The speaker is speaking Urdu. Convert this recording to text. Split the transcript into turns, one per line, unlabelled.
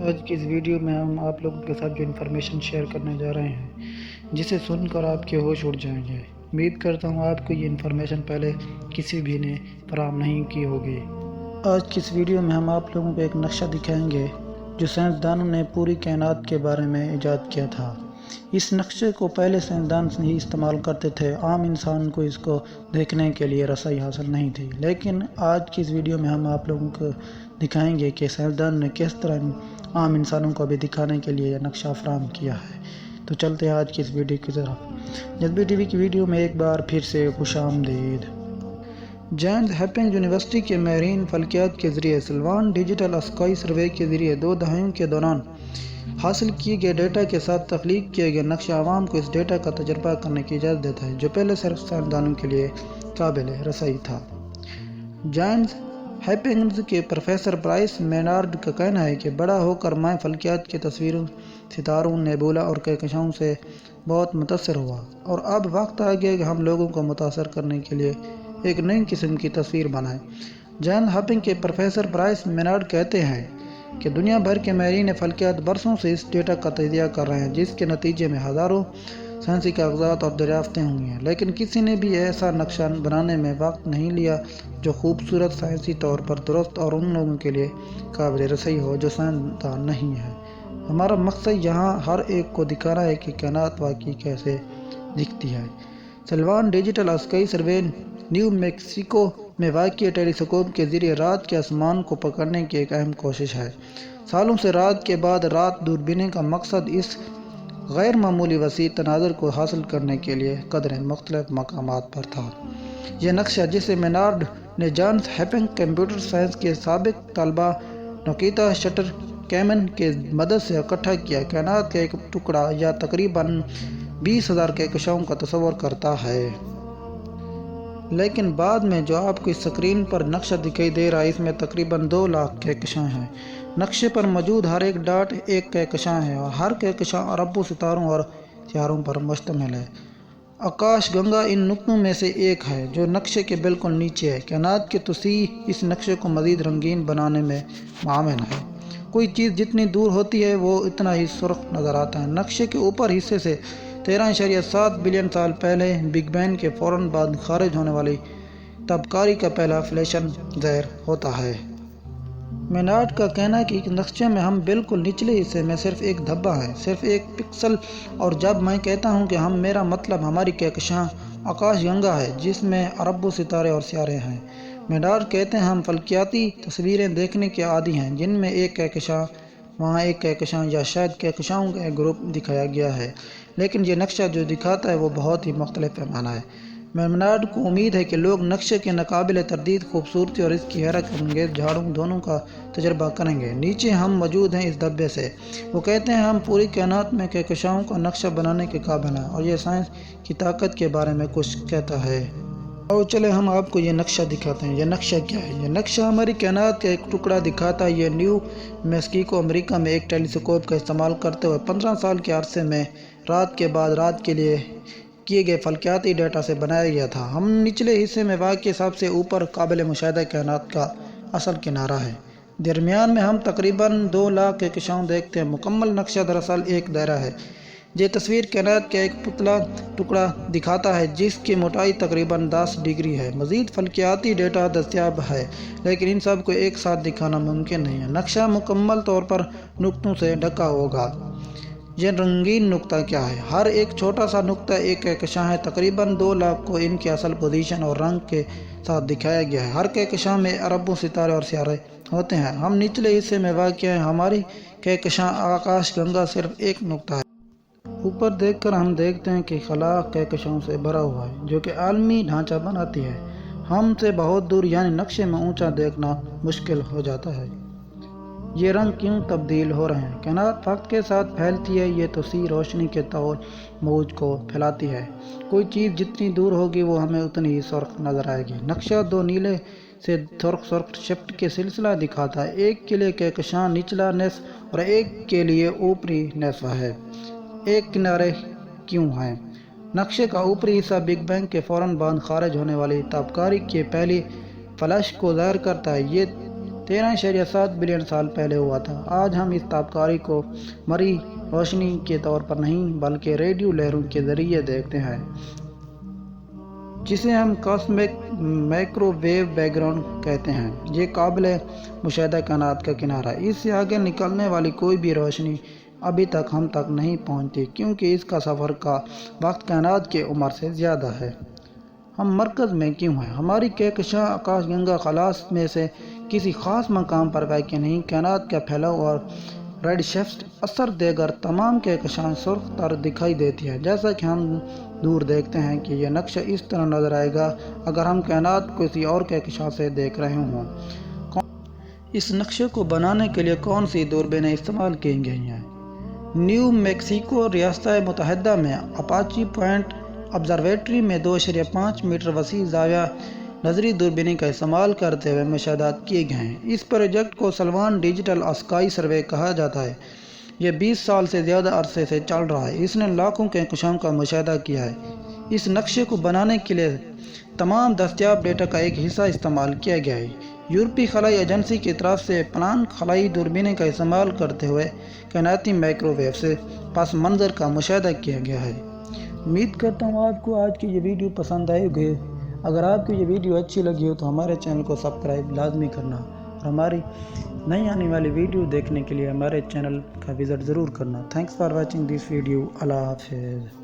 آج کی اس ویڈیو میں ہم آپ لوگوں کے ساتھ جو انفارمیشن شیئر کرنے جا رہے ہیں جسے سن کر آپ کے ہوش اڑ جائیں گے۔ امید کرتا ہوں آپ کو یہ انفارمیشن پہلے کسی بھی نے فراہم نہیں کی ہوگی۔ آج کی اس ویڈیو میں ہم آپ لوگوں کو ایک نقشہ دکھائیں گے جو سائنسدانوں نے پوری کائنات کے بارے میں ایجاد کیا تھا۔ اس نقشے کو پہلے سائنسدان ہی استعمال کرتے تھے، عام انسان کو اس کو دیکھنے کے لیے رسائی حاصل نہیں تھی، لیکن آج کی اس ویڈیو میں ہم آپ لوگوں کو دکھائیں گے کہ سائنسدان نے کس طرح عام انسانوں کو بھی دکھانے کے لیے یہ نقشہ فراہم کیا ہے۔ تو چلتے ہیں آج کی اس ویڈیو کی طرف۔ جذبی ٹی وی کی ویڈیو میں ایک بار پھر سے خوش آمدید۔ جانز ہاپکنس یونیورسٹی کے ماہرین فلکیات کے ذریعے سلوان ڈیجیٹل اسکائی سروے کے ذریعے 2 دہائیوں کے دوران حاصل کیے گئے ڈیٹا کے ساتھ تخلیق کیے گئے نقشہ عوام کو اس ڈیٹا کا تجربہ کرنے کی اجازت دیتا ہے جو پہلے صرف سائنسدانوں کے لیے قابل رسائی تھا۔ جانز ہاپکنس کے پروفیسر برائس مینارڈ کا کہنا ہے کہ بڑا ہو کر میں فلکیات کی تصویروں، ستاروں، نیبولا اور کہکشاؤں سے بہت متاثر ہوا، اور اب وقت آ گیا کہ ہم لوگوں کو متاثر کرنے کے لیے ایک نئی قسم کی تصویر بنائیں۔ جان ہاپکنس کے پروفیسر برائس مینارڈ کہتے ہیں کہ دنیا بھر کے ماہرین فلکیات برسوں سے اس ڈیٹا کا تجزیہ کر رہے ہیں جس کے نتیجے میں ہزاروں سائنسی کاغذات اور دریافتیں ہوئی ہیں، لیکن کسی نے بھی ایسا نقشہ بنانے میں وقت نہیں لیا جو خوبصورت، سائنسی طور پر درست اور ان لوگوں کے لیے قابل رسائی ہو جو سائنسدان نہیں ہیں۔ ہمارا مقصد یہاں ہر ایک کو دکھانا ہے کہ کائنات واقعی کیسے دکھتی ہے۔ Sloan digital sky survey new Mexico میں واقع ٹیلیسکوپ کے ذریعے رات کے آسمان کو پکڑنے کی ایک اہم کوشش ہے۔ سالوں سے رات کے بعد رات دوربینیں کا مقصد اس غیر معمولی وسیع تناظر کو حاصل کرنے کے لیے قدرے مختلف مقامات پر تھا۔ یہ نقشہ جسے مینارڈ نے جانز ہاپکنس کمپیوٹر سائنس کے سابق طالبہ نوکیتا شٹر کیمن کی مدد سے اکٹھا کیا، کائنات کا ایک ٹکڑا یا تقریباً 20,000 کہکشاؤں کا تصور کرتا ہے۔ لیکن بعد میں جو آپ کو اس سکرین پر نقشہ دکھائی دے رہا ہے اس میں تقریباً 2 لاکھ کہکشاں ہیں۔ نقشے پر موجود ہر ایک ڈاٹ ایک کہکشاں ہے اور ہر کہکشاں اربوں ستاروں اور سیاروں پر مشتمل ہے۔ آکاش گنگا ان نقطوں میں سے ایک ہے جو نقشے کے بالکل نیچے ہے۔ کائنات کی توسیع اس نقشے کو مزید رنگین بنانے میں معاون ہے۔ کوئی چیز جتنی دور ہوتی ہے وہ اتنا ہی سرخ نظر آتا ہے۔ نقشے کے اوپر حصے سے 13.7 بلین سال پہلے بگ بینگ کے فوراً بعد خارج ہونے والی تابکاری کا پہلا فلیشن ظاہر ہوتا ہے۔ مینارڈ کا کہنا ہے کہ اس نقشے میں ہم بالکل نچلے حصے میں صرف ایک دھبا ہے، صرف ایک پکسل، اور جب میں کہتا ہوں کہ میرا مطلب ہماری کہکشاں آکاش گنگا ہے جس میں اربوں ستارے اور سیارے ہیں۔ مینارڈ کہتے ہیں ہم فلکیاتی تصویریں دیکھنے کے عادی ہیں جن میں ایک کہکشاں، وہاں ایک کہکشاں یا شاید کہکشاؤں کا ایک گروپ دکھایا گیا ہے، لیکن یہ نقشہ جو دکھاتا ہے وہ بہت ہی مختلف پیمانہ ہے۔ مینارڈ کو امید ہے کہ لوگ نقشے کی ناقابل تردید خوبصورتی اور اس کی حیرت انگیز جھاڑوں دونوں کا تجربہ کریں گے۔ نیچے ہم موجود ہیں اس دھبے سے، وہ کہتے ہیں ہم پوری کائنات میں کہکشاؤں کا نقشہ بنانے کے قابل ہیں اور یہ سائنس کی طاقت کے بارے میں کچھ کہتا ہے۔ آؤ چلے ہم آپ کو یہ نقشہ دکھاتے ہیں۔ یہ نقشہ کیا ہے؟ یہ نقشہ ہماری کائنات کا ایک ٹکڑا دکھاتا ہے۔ یہ نیو میکسیکو امریکہ میں ایک ٹیلیسکوپ کا استعمال کرتے ہوئے 15 سال کے عرصے میں رات کے بعد رات کے لیے کیے گئے فلکیاتی ڈیٹا سے بنایا گیا تھا۔ ہم نچلے حصے میں واقع سب سے اوپر قابل مشاہدہ کائنات کا اصل کنارہ ہے۔ درمیان میں ہم تقریباً 2 لاکھ کہکشاؤں دیکھتے ہیں۔ مکمل نقشہ دراصل ایک دائرہ ہے۔ یہ تصویر کائنات کا ایک پتلا ٹکڑا دکھاتا ہے جس کی موٹائی تقریباً 10 ڈگری ہے۔ مزید فلکیاتی ڈیٹا دستیاب ہے لیکن ان سب کو ایک ساتھ دکھانا ممکن نہیں ہے۔ نقشہ مکمل طور پر نقطوں سے ڈھکا ہوگا۔ یہ رنگین نقطہ کیا ہے؟ ہر ایک چھوٹا سا نقطہ ایک کہکشاں ہے۔ تقریباً 2 لاکھ کو ان کی اصل پوزیشن اور رنگ کے ساتھ دکھایا گیا ہے۔ ہر کہکشاں میں اربوں ستارے اور سیارے ہوتے ہیں۔ ہم نچلے حصے میں واقع ہیں۔ ہماری کہکشاں آکاش گنگا صرف ایک نقطہ ہے۔ اوپر دیکھ کر ہم دیکھتے ہیں کہ خلا کہکشاؤں سے بھرا ہوا ہے جو کہ عالمی ڈھانچہ بناتی ہے۔ ہم سے بہت دور یعنی نقشے میں اونچا دیکھنا مشکل ہو جاتا ہے۔ یہ رنگ کیوں تبدیل ہو رہے ہیں؟ کائنات وقت کے ساتھ پھیلتی ہے۔ یہ توسیع روشنی کے طول موج کو پھیلاتی ہے۔ کوئی چیز جتنی دور ہوگی وہ ہمیں اتنی ہی سرخ نظر آئے گی۔ نقشہ 2 نیلے سے سرخ شفٹ کے سلسلہ دکھاتا ہے۔ ایک کے لیے کہکشاں نچلا نصف اور ایک کے لیے اوپری نصف ہے۔ ایک کنارے کیوں ہیں؟ نقشے کا اوپری حصہ بگ بینگ کے فوراً بعد خارج ہونے والی تابکاری کی پہلی فلش کو ظاہر کرتا ہے۔ یہ 13.7 بلین سال پہلے ہوا تھا۔ آج ہم اس تابکاری کو مرئی روشنی کے طور پر نہیں بلکہ ریڈیو لہروں کے ذریعے دیکھتے ہیں، جسے ہم cosmic microwave background کہتے ہیں۔ یہ قابل مشاہدہ کائنات کا کنارہ ہے۔ اس سے آگے نکلنے والی کوئی بھی روشنی ابھی تک ہم تک نہیں پہنچتی، کیونکہ اس کا سفر کا وقت کائنات کی عمر سے زیادہ ہے۔ ہم مرکز میں کیوں ہیں؟ ہماری کہکشاں آکاش گنگا خلا میں سے کسی خاص مقام پر واقع نہیں۔ کائنات کا پھیلاؤ اور ریڈ شفٹ اثر دیگر تمام کہکشاں سرخ تر دکھائی دیتی ہے، جیسا کہ ہم دور دیکھتے ہیں کہ یہ نقشہ اس طرح نظر آئے گا اگر ہم کائنات کو کسی اور کہکشاں سے دیکھ رہے ہوں۔ اس نقشے کو بنانے کے لیے کون سی دوربینیں استعمال کی گئی ہیں؟ نیو میکسیکو ریاستہ متحدہ میں اپاچی پوائنٹ آبزرویٹری میں 2.5 میٹر وسیع زاویہ نظری دوربینیں کا استعمال کرتے ہوئے مشاہدات کیے گئے ہیں۔ اس پروجیکٹ کو سلوان ڈیجیٹل اسکائی سروے کہا جاتا ہے۔ یہ 20 سال سے زیادہ عرصے سے چل رہا ہے۔ اس نے لاکھوں کہکشاؤں کا مشاہدہ کیا ہے۔ اس نقشے کو بنانے کے لیے تمام دستیاب ڈیٹا کا ایک حصہ استعمال کیا گیا ہے۔ یورپی خلائی ایجنسی کی طرف سے پلانک خلائی دوربینیں کا استعمال کرتے ہوئے کائناتی مائکرو ویو سے پس منظر کا مشاہدہ کیا گیا ہے۔ امید کرتا ہوں آپ کو آج کی یہ ویڈیو پسند آئی ہوگی۔ اگر آپ کو یہ ویڈیو اچھی لگی ہو تو ہمارے چینل کو سبسکرائب لازمی کرنا اور ہماری نئی آنے والی ویڈیو دیکھنے کے لیے ہمارے چینل کا وزٹ ضرور کرنا۔ Thanks for watching this video. اللہ حافظ۔